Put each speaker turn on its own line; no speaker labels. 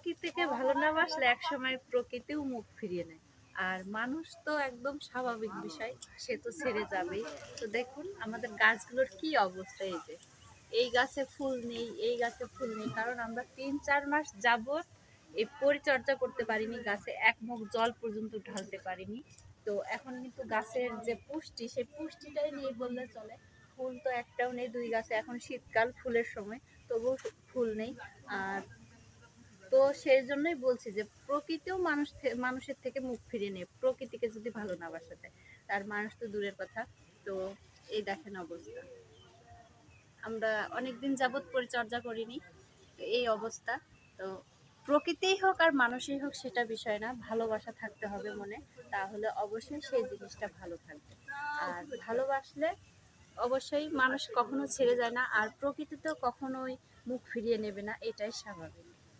প্রকৃতিকে ভালো না বাসলে একসময় প্রকৃতিও মুখ ফিরিয়ে নেয়। আর মানুষ তো একদম স্বাভাবিক বিষয়, সে তো ছেড়ে যাবেই। তো দেখুন আমাদের গাছগুলোর কি অবস্থা, এই যে এই গাছে ফুল নেই, এই গাছে ফুল নেই, কারণ আমরা ৩-৪ মাস যাবত এই পরিচর্যা করতে পারিনি, গাছে এক মুখ জল পর্যন্ত ঢালতে পারিনি। তো এখন কিন্তু গাছের যে পুষ্টি, সেই পুষ্টিটাই নেই বললে চলে। ফুল তো একটাও নেই দুই গাছে, এখন শীতকাল ফুলের সময়, তবুও ফুল নেই। আর তো সেই জন্যই বলছি যে প্রকৃতিও মানুষের থেকে মুখ ফিরিয়ে নেয় প্রকৃতিকে যদি ভালো না বাসাতে। আর মানুষ তো দূরের কথা। তো এই দেখেন অবস্থা, আমরা অনেকদিন যাবৎ পরিচর্যা করিনি, তো এই অবস্থা। তো প্রকৃতিই হোক আর মানুষই হোক সেটা বিষয় না, ভালোবাসা থাকতে হবে মনে, তাহলে অবশ্যই সেই জিনিসটা ভালো থাকবে। আর ভালোবাসলে অবশ্যই মানুষ কখনো ছেড়ে যায় না, আর প্রকৃতিতেও কখনোই মুখ ফিরিয়ে নেবে না, এটাই স্বাভাবিক।